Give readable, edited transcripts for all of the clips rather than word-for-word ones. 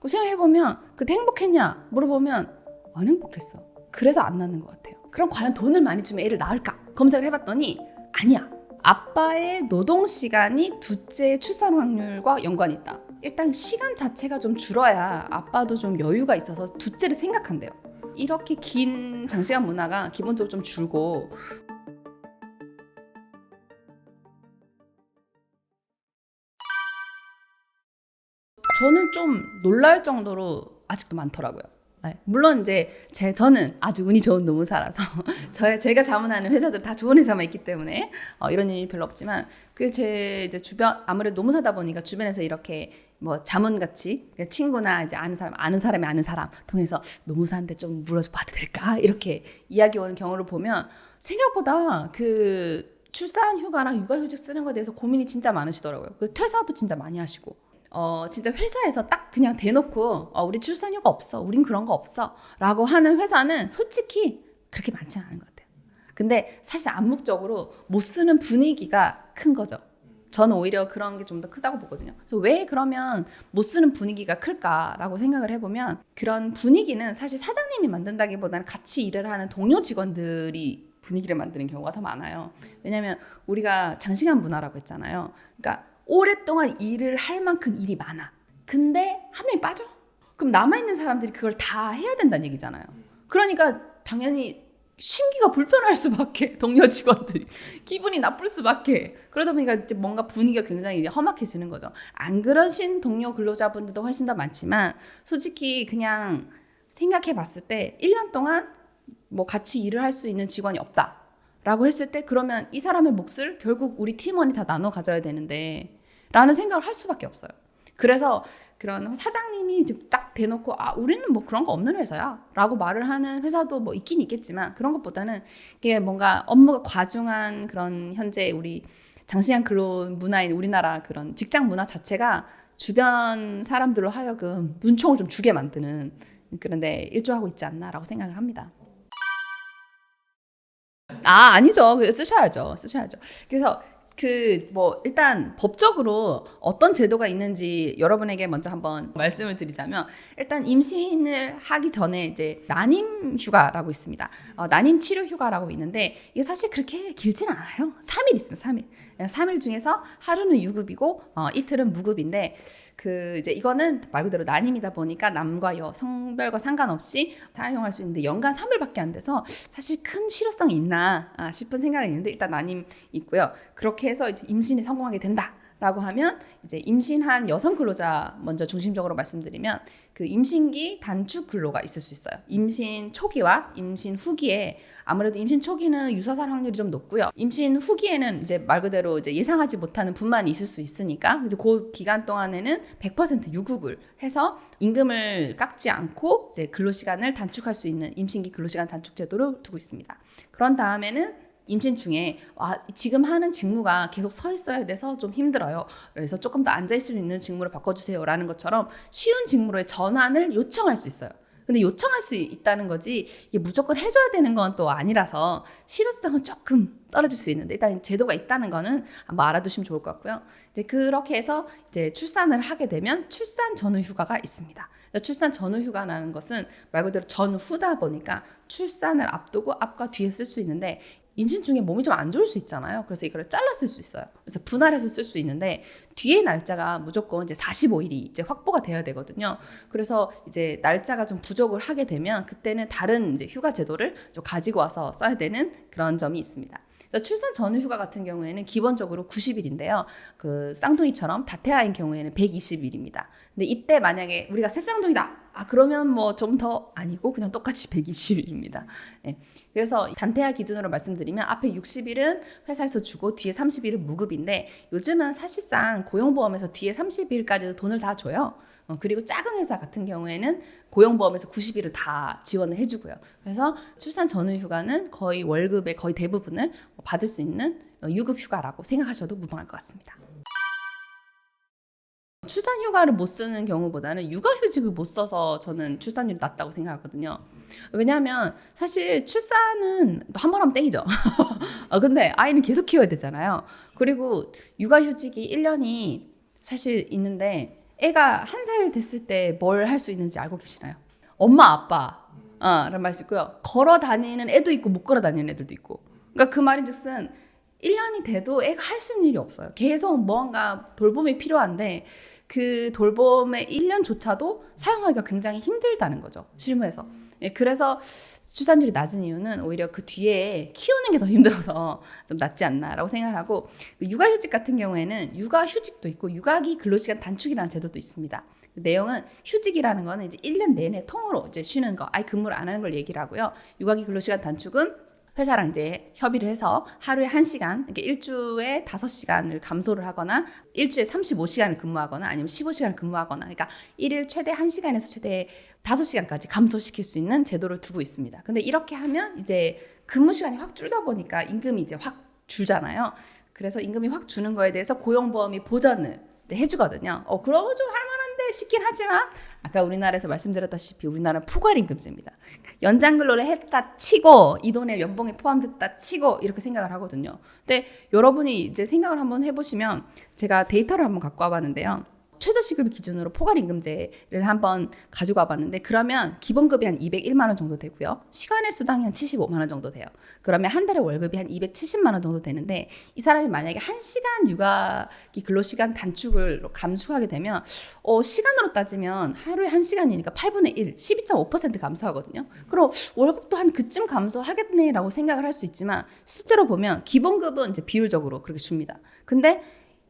그 생각해보면 그때 행복했냐 물어보면 안 행복했어. 그래서 안 낳는 것 같아요. 그럼 과연 돈을 많이 주면 애를 낳을까? 검색을 해봤더니 아니야. 아빠의 노동 시간이 둘째의 출산 확률과 연관이 있다. 일단 시간 자체가 좀 줄어야 아빠도 좀 여유가 있어서 둘째를 생각한대요. 이렇게 긴 장시간 문화가 기본적으로 좀 줄고, 저는 좀 놀랄 정도로 아직도 많더라고요. 네. 물론 이제 저는 아주 운이 좋은 노무사라서 제가 자문하는 회사들 다 좋은 회사만 있기 때문에 이런 일이 별로 없지만, 그 제 이제 주변, 아무래도 노무사다 보니까 주변에서 이렇게 뭐 자문같이 친구나 이제 아는 사람이 아는 사람 통해서 노무사한테 좀 물어봐도 될까 이렇게 이야기 오는 경우를 보면 생각보다 그 출산 휴가랑 육아휴직 쓰는 거에 대해서 고민이 진짜 많으시더라고요. 그 퇴사도 진짜 많이 하시고. 진짜 회사에서 딱 그냥 대놓고 우리 출산휴가 없어, 우린 그런 거 없어 라고 하는 회사는 솔직히 그렇게 많지는 않은 것 같아요. 근데 사실 암묵적으로 못 쓰는 분위기가 큰 거죠. 저는 오히려 그런 게 좀 더 크다고 보거든요. 그래서 왜 그러면 못 쓰는 분위기가 클까라고 생각을 해보면, 그런 분위기는 사실 사장님이 만든다기보다는 같이 일을 하는 동료 직원들이 분위기를 만드는 경우가 더 많아요. 왜냐하면 우리가 장시간 문화라고 했잖아요. 그러니까 오랫동안 일을 할 만큼 일이 많아. 근데 한 명이 빠져? 그럼 남아있는 사람들이 그걸 다 해야 된다는 얘기잖아요. 그러니까 당연히 심기가 불편할 수밖에, 동료 직원들이 기분이 나쁠 수밖에. 그러다 보니까 이제 뭔가 분위기가 굉장히 험악해지는 거죠. 안 그러신 동료 근로자분들도 훨씬 더 많지만, 솔직히 그냥 생각해 봤을 때 1년 동안 뭐 같이 일을 할 수 있는 직원이 없다 라고 했을 때, 그러면 이 사람의 몫을 결국 우리 팀원이 다 나눠 가져야 되는데 라는 생각을 할 수밖에 없어요. 그래서 그런 사장님이 딱 대놓고 우리는 뭐 그런 거 없는 회사야 라고 말을 하는 회사도 뭐 있긴 있겠지만, 그런 것보다는 이게 뭔가 업무가 과중한 그런 현재 우리 장시간 근로 문화인 우리나라 그런 직장 문화 자체가 주변 사람들로 하여금 눈총을 좀 주게 만드는, 그런데 일조하고 있지 않나라고 생각을 합니다. 아니죠. 쓰셔야죠. 그래서 일단 법적으로 어떤 제도가 있는지 여러분에게 먼저 한번 말씀을 드리자면, 일단 임신을 하기 전에 이제 난임 휴가라고 있습니다. 난임 치료 휴가라고 있는데, 이게 사실 그렇게 길진 않아요. 3일 있습니다. 3일. 3일 중에서 하루는 유급이고 이틀은 무급인데, 이제 이거는 말 그대로 난임이다 보니까 남과 여 성별과 상관없이 사용할 수 있는데, 연간 3일밖에 안 돼서 사실 큰 실효성이 있나 싶은 생각이 있는데, 일단 난임 있고요. 그렇게 해서 이제 임신에 성공하게 된다라고 하면, 이제 임신한 여성 근로자 먼저 중심적으로 말씀드리면, 그 임신기 단축 근로가 있을 수 있어요. 임신 초기와 임신 후기에, 아무래도 임신 초기는 유사살 확률이 좀 높고요. 임신 후기에는 이제 말 그대로 이제 예상하지 못하는 분만이 있을 수 있으니까, 이제 그 기간 동안에는 100% 유급을 해서 임금을 깎지 않고 이제 근로시간을 단축할 수 있는 임신기 근로시간 단축 제도를 두고 있습니다. 그런 다음에는 임신 중에 지금 하는 직무가 계속 서 있어야 돼서 좀 힘들어요. 그래서 조금 더 앉아 있을 수 있는 직무를 바꿔주세요 라는 것처럼 쉬운 직무로의 전환을 요청할 수 있어요. 근데 요청할 수 있다는 거지 이게 무조건 해줘야 되는 건 또 아니라서 실효성은 조금 떨어질 수 있는데, 일단 제도가 있다는 거는 한번 알아두시면 좋을 것 같고요. 이제 그렇게 해서 이제 출산을 하게 되면 출산 전후 휴가가 있습니다. 출산 전후 휴가라는 것은 말 그대로 전후다 보니까 출산을 앞두고 앞과 뒤에 쓸 수 있는데, 임신 중에 몸이 좀 안 좋을 수 있잖아요. 그래서 이거를 잘라 쓸 수 있어요. 그래서 분할해서 쓸 수 있는데, 뒤에 날짜가 무조건 이제 45일이 이제 확보가 돼야 되거든요. 그래서 이제 날짜가 좀 부족을 하게 되면 그때는 다른 이제 휴가 제도를 좀 가지고 와서 써야 되는 그런 점이 있습니다. 출산 전후 휴가 같은 경우에는 기본적으로 90일인데요. 그 쌍둥이처럼 다태아인 경우에는 120일입니다. 근데 이때 만약에 우리가 새쌍둥이다, 그러면 뭐 좀 더 아니고 그냥 똑같이 120일입니다. 네. 그래서 단태아 기준으로 말씀드리면 앞에 60일은 회사에서 주고 뒤에 30일은 무급인데, 요즘은 사실상 고용보험에서 뒤에 30일까지도 돈을 다 줘요. 그리고 작은 회사 같은 경우에는 고용보험에서 90일을 다 지원을 해주고요. 그래서 출산 전후 휴가는 거의 월급의 거의 대부분을 받을 수 있는 유급 휴가라고 생각하셔도 무방할 것 같습니다. 출산 휴가를 못 쓰는 경우보다는 육아휴직을 못 써서 저는 출산율이 낮다고 생각하거든요. 왜냐하면 사실 출산은 한 번 하면 땡이죠. 근데 아이는 계속 키워야 되잖아요. 그리고 육아휴직이 1년이 사실 있는데, 애가 1살 됐을 때 뭘 할 수 있는지 알고 계시나요? 엄마, 아빠 라는 말 수 있고요. 걸어 다니는 애도 있고 못 걸어 다니는 애들도 있고. 그러니까 그 말인즉슨 1년이 돼도 애가 할 수 있는 일이 없어요. 계속 뭔가 돌봄이 필요한데 그 돌봄의 1년조차도 사용하기가 굉장히 힘들다는 거죠. 실무에서. 예, 그래서 출산율이 낮은 이유는 오히려 그 뒤에 키우는 게 더 힘들어서 좀 낫지 않나라고 생각을 하고, 육아휴직 같은 경우에는 육아휴직도 있고 육아기 근로시간 단축이라는 제도도 있습니다. 그 내용은 휴직이라는 거는 이제 1년 내내 통으로 이제 쉬는 거, 아예 근무를 안 하는 걸 얘기를 하고요. 육아기 근로시간 단축은 회사랑 이제 협의를 해서 하루에 1시간, 그러니까 일주에 5시간을 감소를 하거나 일주에 35시간을 근무하거나 아니면 15시간을 근무하거나, 그러니까 일일 최대 1시간에서 최대 5시간까지 감소시킬 수 있는 제도를 두고 있습니다. 근데 이렇게 하면 이제 근무 시간이 확 줄다 보니까 임금이 이제 확 줄잖아요. 그래서 임금이 확 주는 거에 대해서 고용보험이 보전을 해주거든요. 그러고 좀 할만한데 싶긴 하지만 아까 우리나라에서 말씀드렸다시피 우리나라는 포괄임금제입니다. 연장근로를 했다 치고 이 돈에 연봉이 포함됐다 치고 이렇게 생각을 하거든요. 근데 여러분이 이제 생각을 한번 해보시면, 제가 데이터를 한번 갖고 와봤는데요. 최저시급을 기준으로 포괄임금제를 한번 가지고 와봤는데, 그러면 기본급이 한 201만 원 정도 되고요. 시간의 수당이 한 75만 원 정도 돼요. 그러면 한 달에 월급이 한 270만 원 정도 되는데, 이 사람이 만약에 1시간 육아기 근로시간 단축을 감수하게 되면 시간으로 따지면 하루에 1시간이니까 8분의 1, 12.5% 감소하거든요. 그럼 월급도 한 그쯤 감소하겠네라고 생각을 할 수 있지만, 실제로 보면 기본급은 이제 비율적으로 그렇게 줍니다. 근데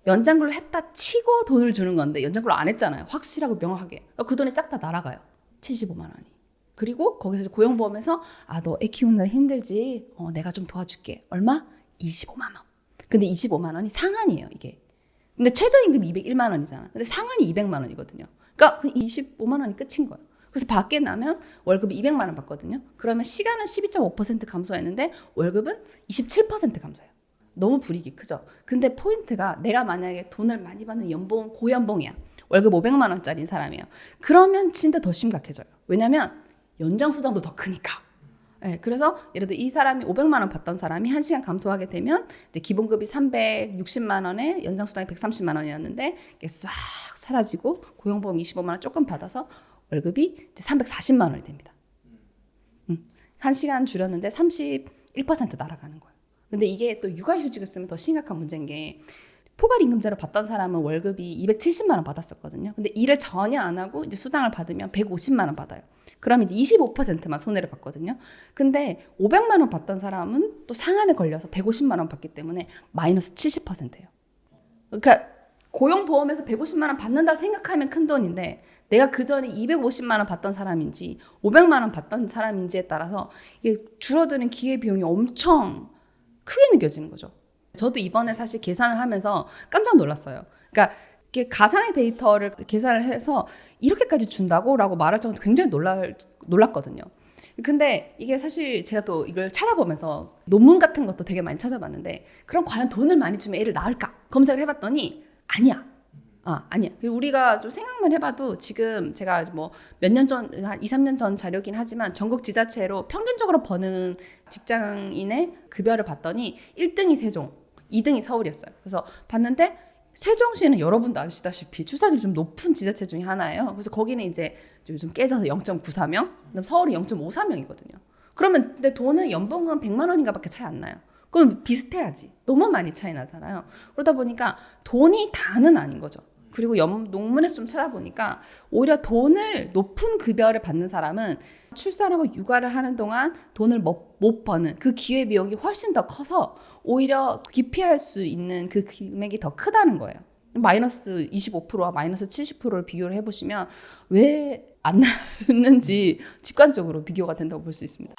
연장근로 했다 치고 돈을 주는 건데 연장근로 안 했잖아요. 확실하고 명확하게. 그 돈이 싹 다 날아가요. 75만 원이. 그리고 거기서 고용보험에서 너 애 키우느라 힘들지? 내가 좀 도와줄게. 얼마? 25만 원. 근데 25만 원이 상한이에요, 이게. 근데 최저임금이 201만 원이잖아. 근데 상한이 200만 원이거든요. 그러니까 25만 원이 끝인 거예요. 그래서 밖에 나면 월급이 200만 원 받거든요. 그러면 시간은 12.5% 감소했는데 월급은 27% 감소해요. 너무 불이익이 크죠. 근데 포인트가, 내가 만약에 돈을 많이 받는 연봉 고연봉이야. 월급 500만 원짜리인 사람이에요. 그러면 진짜 더 심각해져요. 왜냐면 연장수당도 더 크니까. 네, 그래서 예를 들어 이 사람이 500만 원 받던 사람이 1시간 감소하게 되면 이제 기본급이 360만 원에 연장수당이 130만 원이었는데 이게 싹 사라지고 고용보험 25만 원 조금 받아서 월급이 이제 340만 원이 됩니다. 1시간 줄였는데 31% 날아가는 거예요. 근데 이게 또 육아휴직을 쓰면 더 심각한 문제인 게, 포괄임금제로 받던 사람은 월급이 270만 원 받았었거든요. 근데 일을 전혀 안 하고 이제 수당을 받으면 150만 원 받아요. 그러면 이제 25%만 손해를 받거든요. 근데 500만 원 받던 사람은 또 상한에 걸려서 150만 원 받기 때문에 마이너스 70%예요. 그러니까 고용보험에서 150만 원 받는다 생각하면 큰 돈인데, 내가 그 전에 250만 원 받던 사람인지 500만 원 받던 사람인지에 따라서 이게 줄어드는 기회비용이 엄청 크게 느껴지는 거죠. 저도 이번에 사실 계산을 하면서 깜짝 놀랐어요. 그러니까 이게 가상의 데이터를 계산을 해서 이렇게까지 준다고? 라고 말할 정도로 굉장히 놀랐거든요. 근데 이게 사실 제가 또 이걸 찾아보면서 논문 같은 것도 되게 많이 찾아봤는데, 그럼 과연 돈을 많이 주면 애를 낳을까? 검색을 해봤더니 아니야. 아니야. 우리가 좀 생각만 해봐도 지금 제가 뭐 몇 년 전, 한 2, 3년 전 자료긴 하지만 전국 지자체로 평균적으로 버는 직장인의 급여를 봤더니 1등이 세종, 2등이 서울이었어요. 그래서 봤는데 세종시는 여러분도 아시다시피 출산율이 좀 높은 지자체 중에 하나예요. 그래서 거기는 이제 요즘 깨져서 0.94명, 그다음 서울이 0.54명이거든요. 그러면 근데 돈은 연봉은 100만 원인가 밖에 차이 안 나요. 그건 비슷해야지. 너무 많이 차이 나잖아요. 그러다 보니까 돈이 다는 아닌 거죠. 그리고 논문에서 좀 찾아보니까 오히려 돈을, 높은 급여를 받는 사람은 출산하고 육아를 하는 동안 돈을 못 버는 그 기회비용이 훨씬 더 커서 오히려 기피할 수 있는 그 금액이 더 크다는 거예요. 마이너스 25%와 마이너스 70%를 비교를 해보시면 왜 안 낳는지 직관적으로 비교가 된다고 볼 수 있습니다.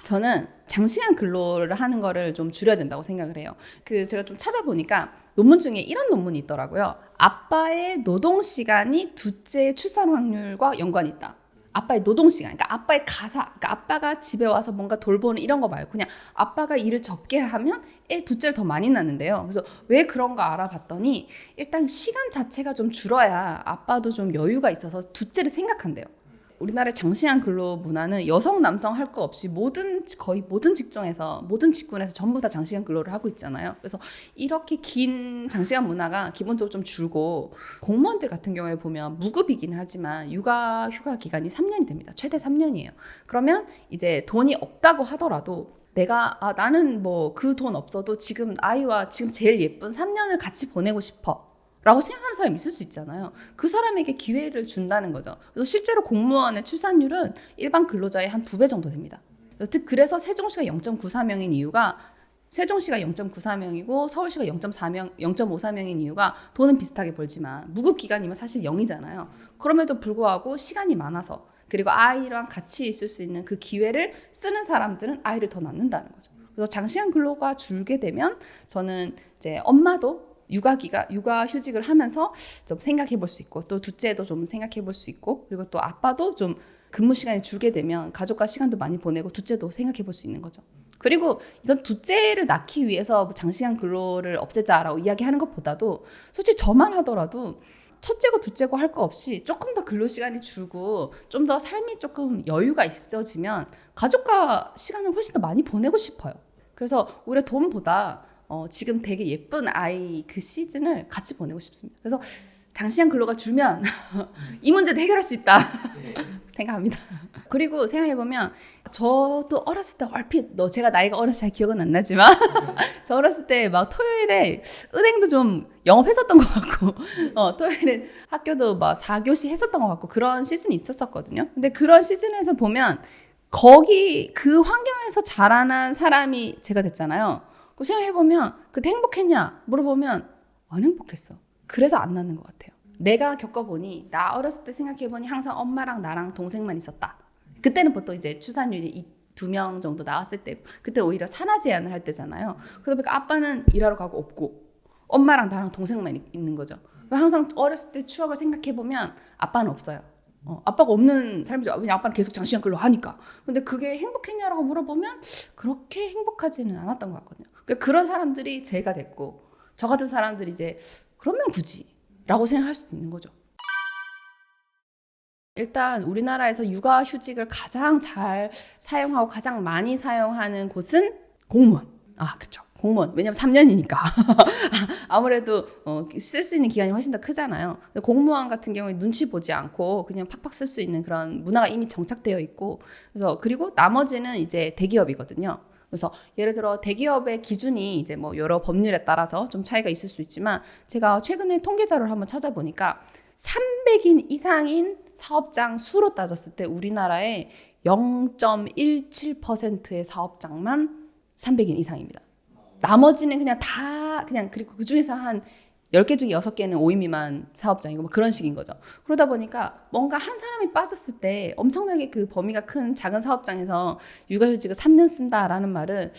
저는 장시간 근로를 하는 거를 좀 줄여야 된다고 생각을 해요. 제가 좀 찾아보니까 논문 중에 이런 논문이 있더라고요. 아빠의 노동 시간이 둘째 출산 확률과 연관이 있다. 아빠의 노동 시간, 그러니까 아빠의 가사, 그러니까 아빠가 집에 와서 뭔가 돌보는 이런 거 말고 그냥 아빠가 일을 적게 하면 애 둘째를 더 많이 낳는데요. 그래서 왜 그런가 알아봤더니 일단 시간 자체가 좀 줄어야 아빠도 좀 여유가 있어서 둘째를 생각한대요. 우리나라의 장시간 근로 문화는 여성 남성 할 거 없이 거의 모든 직종에서 모든 직군에서 전부 다 장시간 근로를 하고 있잖아요. 그래서 이렇게 긴 장시간 문화가 기본적으로 좀 줄고 공무원들 같은 경우에 보면 무급이긴 하지만 육아 휴가 기간이 3년이 됩니다. 최대 3년이에요. 그러면 이제 돈이 없다고 하더라도 나는 뭐 그 돈 없어도 지금 아이와 지금 제일 예쁜 3년을 같이 보내고 싶어 라고 생각하는 사람이 있을 수 있잖아요. 그 사람에게 기회를 준다는 거죠. 그래서 실제로 공무원의 출산율은 일반 근로자의 한 2배 정도 됩니다. 그래서 세종시가 0.94명인 이유가 세종시가 0.94명이고 서울시가 0.54명인 이유가 돈은 비슷하게 벌지만 무급 기간이면 사실 0이잖아요. 그럼에도 불구하고 시간이 많아서 그리고 아이랑 같이 있을 수 있는 그 기회를 쓰는 사람들은 아이를 더 낳는다는 거죠. 그래서 장시간 근로가 줄게 되면 저는 이제 엄마도 육아휴직을 하면서 좀 생각해 볼 수 있고 또 둘째도 좀 생각해 볼 수 있고 그리고 또 아빠도 좀 근무 시간이 줄게 되면 가족과 시간도 많이 보내고 둘째도 생각해 볼 수 있는 거죠. 그리고 이건 둘째를 낳기 위해서 장시간 근로를 없애자라고 이야기하는 것보다도 솔직히 저만 하더라도 첫째고 둘째고 할 거 없이 조금 더 근로 시간이 줄고 좀 더 삶이 조금 여유가 있어지면 가족과 시간을 훨씬 더 많이 보내고 싶어요. 그래서 오히려 돈보다 지금 되게 예쁜 아이 그 시즌을 같이 보내고 싶습니다. 그래서 장시간 근로가 줄면 이 문제도 해결할 수 있다 생각합니다. 그리고 생각해보면 저도 어렸을 때 얼핏 제가 나이가 어려서 잘 기억은 안 나지만 저 어렸을 때 막 토요일에 은행도 좀 영업했었던 것 같고 토요일에 학교도 막 4교시 했었던 것 같고 그런 시즌이 있었거든요. 근데 그런 시즌에서 보면 거기 그 환경에서 자라난 사람이 제가 됐잖아요. 그 생각해보면 그때 행복했냐 물어보면 안 행복했어. 그래서 안 낳는 것 같아요. 내가 겪어보니 나 어렸을 때 생각해보니 항상 엄마랑 나랑 동생만 있었다. 그때는 보통 이제 출산율이 2명 정도 나왔을 때 그때 오히려 산하 제한을 할 때잖아요. 그러다 보니까 아빠는 일하러 가고 없고 엄마랑 나랑 동생만 있는 거죠. 항상 어렸을 때 추억을 생각해보면 아빠는 없어요. 아빠가 없는 삶이죠. 왜냐면 아빠는 계속 장시간 근로 하니까. 근데 그게 행복했냐라고 물어보면 그렇게 행복하지는 않았던 것 같거든요. 그러니까 그런 사람들이 제가 됐고 저 같은 사람들이 이제 그러면 굳이 라고 생각할 수도 있는 거죠. 일단 우리나라에서 육아휴직을 가장 잘 사용하고 가장 많이 사용하는 곳은 공무원. 그쵸. 공무원. 왜냐면 3년이니까. 아무래도 쓸 수 있는 기간이 훨씬 더 크잖아요. 공무원 같은 경우에 눈치 보지 않고 그냥 팍팍 쓸 수 있는 그런 문화가 이미 정착되어 있고 그리고 나머지는 이제 대기업이거든요. 그래서 예를 들어 대기업의 기준이 이제 뭐 여러 법률에 따라서 좀 차이가 있을 수 있지만 제가 최근에 통계 자료를 한번 찾아보니까 300인 이상인 사업장 수로 따졌을 때 우리나라의 0.17%의 사업장만 300인 이상입니다. 나머지는 그리고 그 중에서 한 10개 중에 6개는 5인 미만 사업장이고 뭐 그런 식인 거죠. 그러다 보니까 뭔가 한 사람이 빠졌을 때 엄청나게 그 범위가 큰 작은 사업장에서 육아휴직을 3년 쓴다라는 말은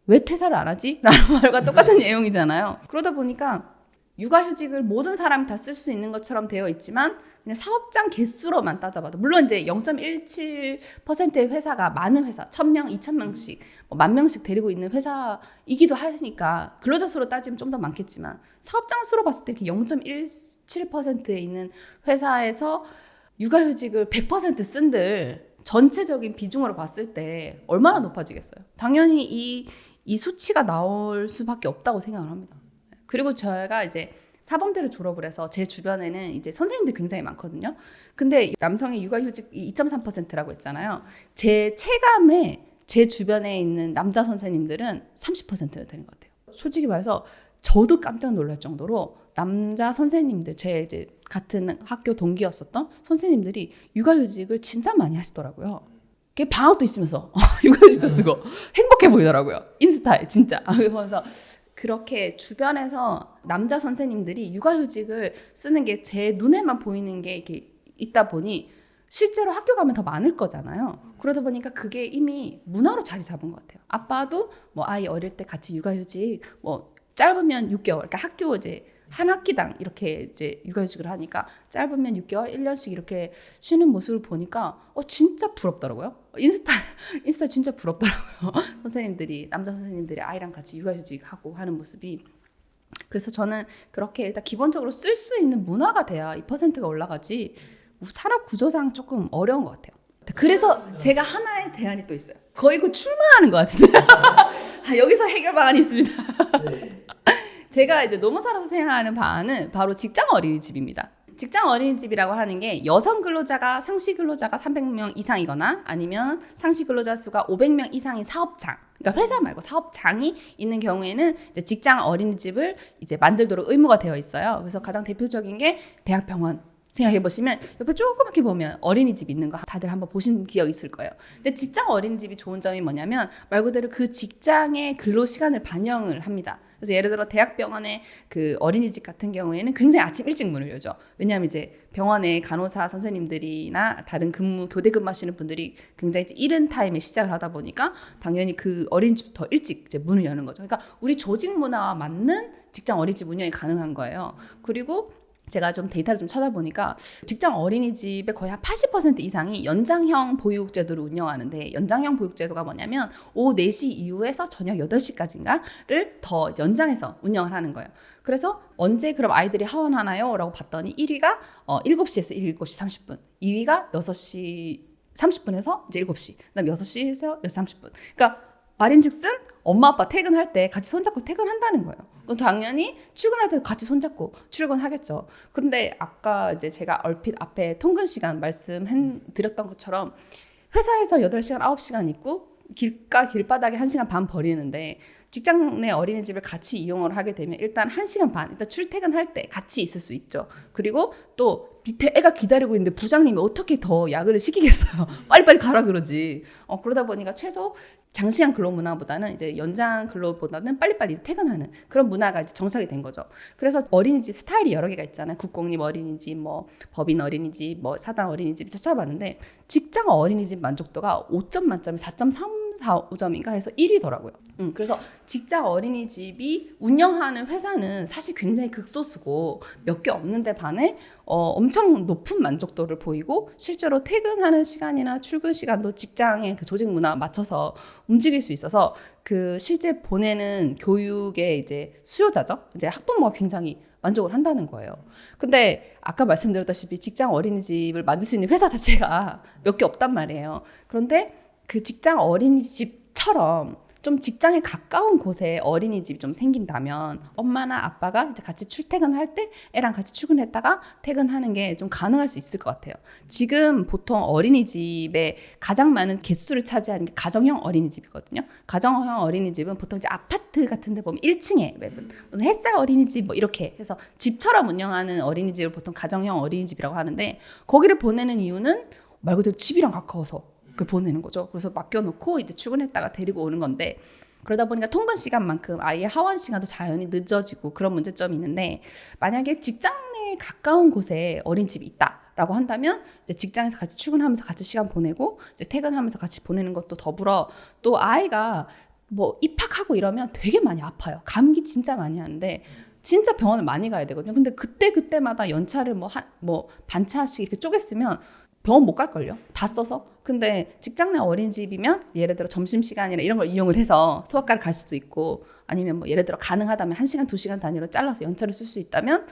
왜 퇴사를 안 하지? 라는 말과 똑같은 내용이잖아요. 그러다 보니까 육아휴직을 모든 사람이 다 쓸 수 있는 것처럼 되어 있지만 그냥 사업장 개수로만 따져봐도 물론 이제 0.17%의 회사가 많은 회사 1,000명, 2,000명씩 10,000명씩 데리고 있는 회사이기도 하니까 근로자 수로 따지면 좀 더 많겠지만 사업장 수로 봤을 때 0.17%에 있는 회사에서 육아휴직을 100% 쓴들 전체적인 비중으로 봤을 때 얼마나 높아지겠어요. 당연히 이 수치가 나올 수밖에 없다고 생각을 합니다. 그리고 저희가 이제 사범대를 졸업을 해서 제 주변에는 이제 선생님들이 굉장히 많거든요. 근데 남성의 육아휴직 2.3%라고 했잖아요. 제 체감에 제 주변에 있는 남자 선생님들은 30%가 되는 것 같아요. 솔직히 말해서 저도 깜짝 놀랄 정도로 남자 선생님들, 제 이제 같은 학교 동기였었던 선생님들이 육아휴직을 진짜 많이 하시더라고요. 방학도 있으면서 육아휴직도 쓰고 행복해 보이더라고요. 인스타에 진짜. 그러면서 그렇게 주변에서 남자 선생님들이 육아휴직을 쓰는 게 제 눈에만 보이는 게 이렇게 있다 보니 실제로 학교 가면 더 많을 거잖아요. 그러다 보니까 그게 이미 문화로 자리 잡은 것 같아요. 아빠도 뭐 아이 어릴 때 같이 육아휴직 뭐 짧으면 6개월, 그러니까 학교 이제 한 학기당 이렇게 이제 육아휴직을 하니까 짧으면 6개월, 1년씩 이렇게 쉬는 모습을 보니까 진짜 부럽더라고요. 인스타 진짜 부럽더라고요. 남자 선생님들이 아이랑 같이 육아휴직하고 하는 모습이. 그래서 저는 그렇게 일단 기본적으로 쓸 수 있는 문화가 돼야 이 퍼센트가 올라가지 산업 구조상 조금 어려운 것 같아요. 그래서 제가 하나의 대안이 또 있어요. 거의 그 출마하는 것 같은데. 여기서 해결 방안이 있습니다. 제가 이제 너무 살아서 생각하는 방안은 바로 직장 어린이집입니다. 직장 어린이집이라고 하는 게 여성 근로자가 상시 근로자가 300명 이상이거나 아니면 상시 근로자 수가 500명 이상인 사업장, 그러니까 회사 말고 사업장이 있는 경우에는 이제 직장 어린이집을 이제 만들도록 의무가 되어 있어요. 그래서 가장 대표적인 게 대학병원. 생각해 보시면 옆에 조그맣게 보면 어린이집 있는 거 다들 한번 보신 기억 있을 거예요. 근데 직장 어린이집이 좋은 점이 뭐냐면 말 그대로 그 직장의 근로 시간을 반영을 합니다. 그래서 예를 들어 대학병원의 그 어린이집 같은 경우에는 굉장히 아침 일찍 문을 열죠. 왜냐하면 이제 병원의 간호사 선생님들이나 다른 교대 근무하시는 분들이 굉장히 이제 이른 타임에 시작을 하다 보니까 당연히 그 어린이집 더 일찍 이제 문을 여는 거죠. 그러니까 우리 조직 문화와 맞는 직장 어린이집 운영이 가능한 거예요. 그리고 제가 좀 데이터를 좀 찾아보니까 직장 어린이집의 거의 한 80% 이상이 연장형 보육제도를 운영하는데, 연장형 보육제도가 뭐냐면 오후 4시 이후에서 저녁 8시까지인가를 더 연장해서 운영을 하는 거예요. 그래서 언제 그럼 아이들이 하원하나요? 라고 봤더니 1위가 7시에서 7시 30분, 2위가 6시 30분에서 이제 7시, 그다음에 6시에서 6시 30분. 그러니까 말인즉슨 엄마 아빠 퇴근할 때 같이 손잡고 퇴근한다는 거예요. 그럼 당연히 출근할 때 같이 손잡고 출근하겠죠. 그런데 아까 이제 제가 얼핏 앞에 통근 시간 말씀드렸던 것처럼 회사에서 8시간, 9시간 있고 길바닥에 1시간 반 버리는데 직장 내 어린이집을 같이 이용을 하게 되면 일단 1시간 반, 일단 출퇴근할 때 같이 있을 수 있죠. 그리고 또 밑에 애가 기다리고 있는데 부장님이 어떻게 더 야근을 시키겠어요. 빨리빨리 가라 그러지. 그러다 보니까 최소 장시간 근로 문화보다는 이제 연장 근로보다는 빨리빨리 퇴근하는 그런 문화가 이제 정착이 된 거죠. 그래서 어린이집 스타일이 여러 개가 있잖아요. 국공립 어린이집, 뭐 법인 어린이집, 뭐 사당 어린이집 찾아봤는데 직장 어린이집 만족도가 5점 만점에 4.35점인가 해서 1위더라고요. 그래서 직장 어린이집이 운영하는 회사는 사실 굉장히 극소수고 몇 개 없는데 반해 엄청 높은 만족도를 보이고 실제로 퇴근하는 시간이나 출근 시간도 직장의 그 조직 문화에 맞춰서 움직일 수 있어서 그 실제 보내는 교육의 이제 수요자죠. 이제 학부모가 굉장히 만족을 한다는 거예요. 근데 아까 말씀드렸다시피 직장 어린이집을 만들 수 있는 회사 자체가 몇 개 없단 말이에요. 그런데 그 직장 어린이집처럼 좀 직장에 가까운 곳에 어린이집이 좀 생긴다면 엄마나 아빠가 이제 같이 출퇴근할 때 애랑 같이 출근했다가 퇴근하는 게 좀 가능할 수 있을 것 같아요. 지금 보통 어린이집에 가장 많은 개수를 차지하는 게 가정형 어린이집이거든요. 가정형 어린이집은 보통 이제 아파트 같은 데 보면 1층에 무슨 햇살 어린이집 뭐 이렇게 해서 집처럼 운영하는 어린이집을 보통 가정형 어린이집이라고 하는데 거기를 보내는 이유는 말 그대로 집이랑 가까워서 보내는 거죠. 그래서 맡겨놓고 이제 출근했다가 데리고 오는 건데 그러다 보니까 통근 시간만큼 아이의 하원 시간도 자연히 늦어지고 그런 문제점이 있는데 만약에 직장 내 가까운 곳에 어린이집이 있다라고 한다면 이제 직장에서 같이 출근하면서 같이 시간 보내고 이제 퇴근하면서 같이 보내는 것도 더불어 또 아이가 뭐 입학하고 이러면 되게 많이 아파요. 감기 진짜 많이 하는데 진짜 병원을 많이 가야 되거든요. 근데 그때마다 연차를 뭐 반차씩 이렇게 쪼갰으면 병원 못 갈걸요? 다 써서. 근데 직장 내 어린이집이면 예를 들어 점심시간이나 이런 걸 이용을 해서 소아과를 갈 수도 있고 아니면 뭐 예를 들어 가능하다면 1시간, 2시간 단위로 잘라서 연차를 쓸 수 있다면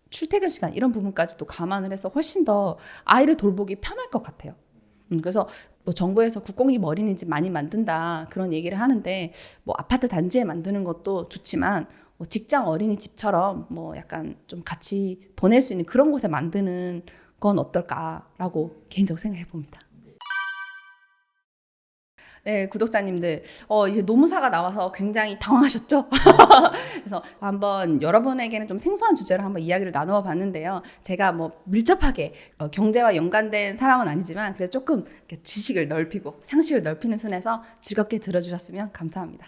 출퇴근 시간 이런 부분까지도 감안을 해서 훨씬 더 아이를 돌보기 편할 것 같아요. 그래서 뭐 정부에서 국공립 어린이집 많이 만든다 그런 얘기를 하는데 뭐 아파트 단지에 만드는 것도 좋지만 뭐 직장 어린이집처럼 뭐 약간 좀 같이 보낼 수 있는 그런 곳에 만드는 건 어떨까라고 개인적으로 생각해 봅니다. 네, 구독자님들, 이제 노무사가 나와서 굉장히 당황하셨죠? 그래서 한번 여러분에게는 좀 생소한 주제로 한번 이야기를 나누어 봤는데요. 제가 뭐 밀접하게 경제와 연관된 사람은 아니지만 그래도 조금 지식을 넓히고 상식을 넓히는 순에서 즐겁게 들어주셨으면 감사합니다.